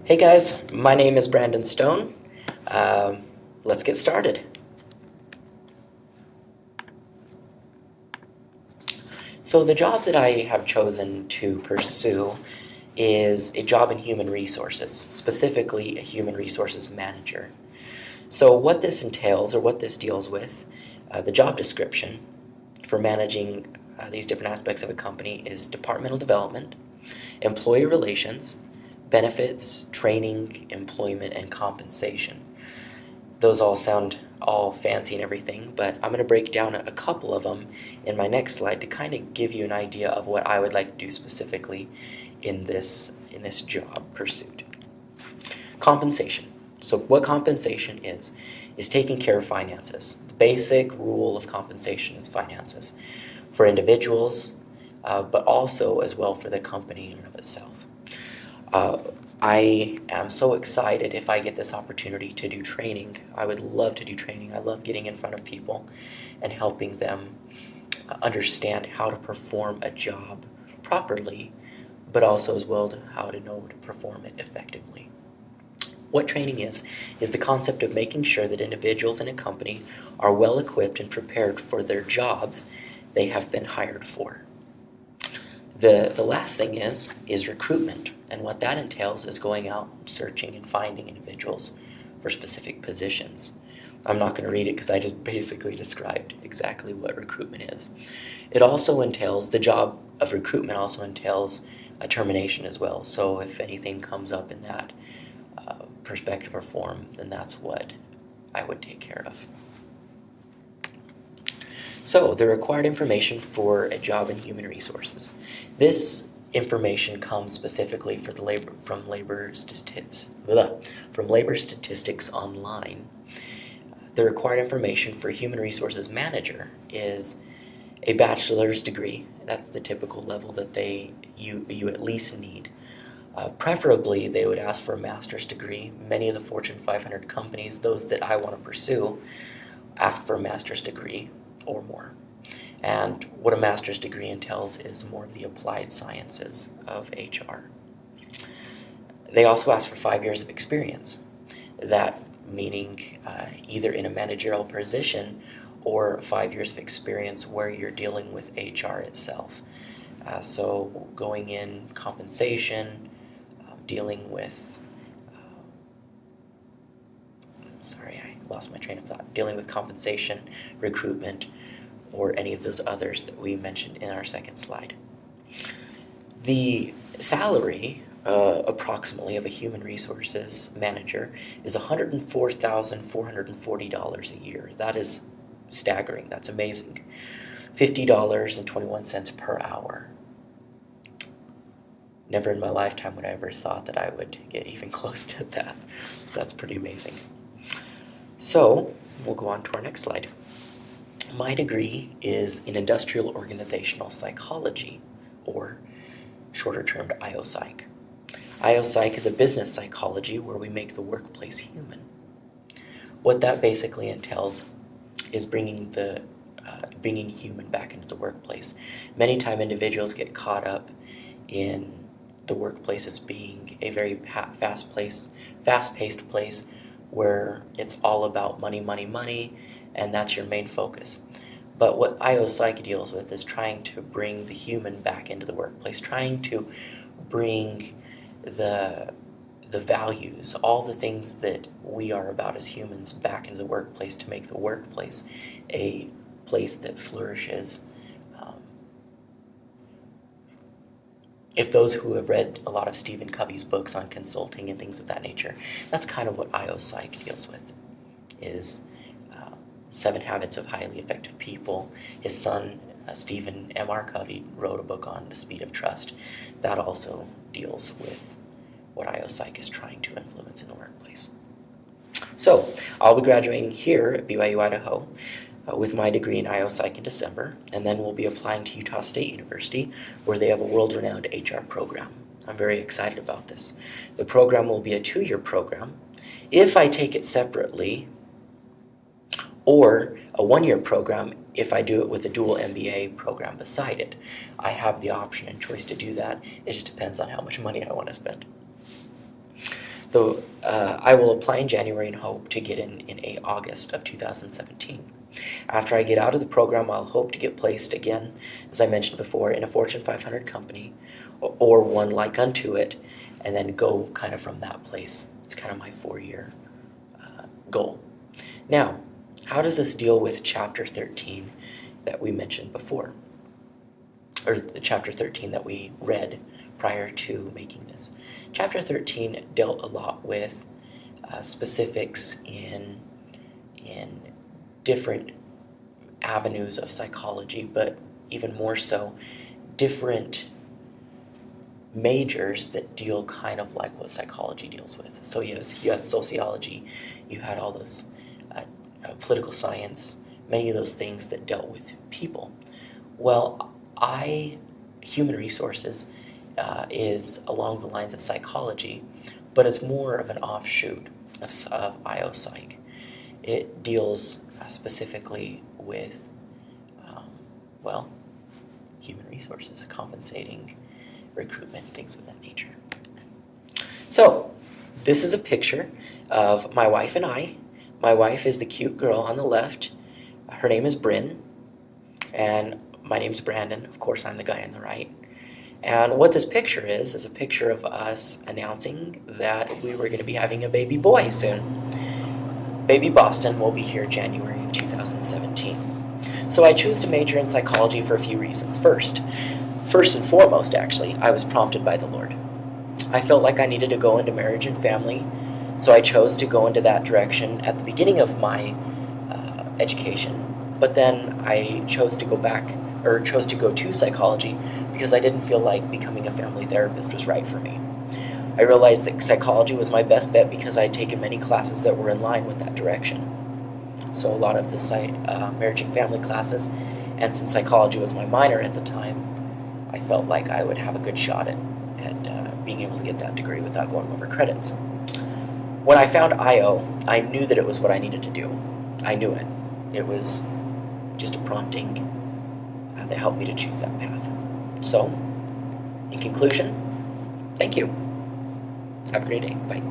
Hey guys, my name is Brandon Stone. Let's get started. So the job that I have chosen to pursue is a job in human resources, specifically a human resources manager. So what this entails, or what this deals with, the job description for managing these different aspects of a company is departmental development, employee relations, benefits, training, employment, and compensation. Those all sound all fancy and everything, but I'm going to break down a couple of them in my next slide to kind of give you an idea of what I would like to do specifically in this job pursuit. Compensation. So what compensation is taking care of finances. The basic rule of compensation is finances for individuals, but also as well for the company in and of itself. I am so excited if I get this opportunity to do training. I would love to do training. I love getting in front of people and helping them understand how to perform a job properly, but also as well to how to know to perform it effectively. What training is the concept of making sure that individuals in a company are well equipped and prepared for their jobs they have been hired for. The last thing is recruitment, and what that entails is going out searching and finding individuals for specific positions. I'm not going to read it because I just basically described exactly what recruitment is. It also entails, the job of recruitment also entails a termination as well. So if anything comes up in that perspective or form, then that's what I would take care of. So, the required information for a job in human resources. This information comes specifically from labor statistics online. The required information for a human resources manager is a bachelor's degree. That's the typical level that you at least need. Preferably, they would ask for a master's degree. Many of the Fortune 500 companies, those that I want to pursue, ask for a master's degree or more. And what a master's degree entails is more of the applied sciences of HR. They also ask for 5 years of experience. That meaning either in a managerial position or 5 years of experience where you're dealing with HR itself. So going in compensation, dealing with, I lost my train of thought, dealing with compensation, recruitment, or any of those others that we mentioned in our second slide. The salary, approximately, of a human resources manager is $104,440 a year. That is staggering. That's amazing. $50.21 per hour. Never in my lifetime would I ever thought that I would get even close to that. That's pretty amazing. So, we'll go on to our next slide. My degree is in industrial organizational psychology, or shorter termed IOPsych. IOPsych is a business psychology where we make the workplace human. What that basically entails is bringing human back into the workplace. Many times individuals get caught up in the workplace as being a very fast-paced place where it's all about money, money, money, and that's your main focus. But what IOPsych deals with is trying to bring the human back into the workplace, trying to bring the values, all the things that we are about as humans back into the workplace to make the workplace a place that flourishes. If those who have read a lot of Stephen Covey's books on consulting and things of that nature, that's kind of what IOPsych deals with, is 7 Habits of Highly Effective People. His son, Stephen M.R. Covey, wrote a book on The Speed of Trust. That also deals with what IOPsych is trying to influence in the workplace. So, I'll be graduating here at BYU, Idaho, with my degree in IOPsych in December, and then we'll be applying to Utah State University, where they have a world-renowned HR program. I'm very excited about this. The program will be a 2-year program. If I take it separately, or a 1-year program if I do it with a dual MBA program beside it. I have the option and choice to do that. It just depends on how much money I want to spend. I will apply in January and hope to get in August of 2017. After I get out of the program, I'll hope to get placed again, as I mentioned before, in a Fortune 500 company or one like unto it, and then go kind of from that place. It's kind of my 4-year goal. Now, how does this deal with chapter 13 that we mentioned before? Or the chapter 13 that we read prior to making this. Chapter 13 dealt a lot with specifics in different avenues of psychology, but even more so, different majors that deal kind of like what psychology deals with. So you had sociology, you had all those political science, many of those things that dealt with people. Well, human resources is along the lines of psychology, but it's more of an offshoot of IO-Psych. It deals specifically with, human resources, compensating, recruitment, things of that nature. So, this is a picture of my wife and I. My wife is the cute girl on the left. Her name is Bryn, and my name's Brandon. Of course, I'm the guy on the right. And what this picture is a picture of us announcing that we were going to be having a baby boy soon. Baby Boston will be here January of 2017. So I chose to major in psychology for a few reasons. First and foremost, actually, I was prompted by the Lord. I felt like I needed to go into marriage and family, so I chose to go into that direction at the beginning of my education. But then I chose to go to psychology because I didn't feel like becoming a family therapist was right for me. I realized that psychology was my best bet because I had taken many classes that were in line with that direction. So a lot of the marriage and family classes, and since psychology was my minor at the time, I felt like I would have a good shot at being able to get that degree without going over credits. When I found IO, I knew that it was what I needed to do. I knew it. It was just a prompting that helped me to choose that path. So, in conclusion, thank you. Have a great day. Bye.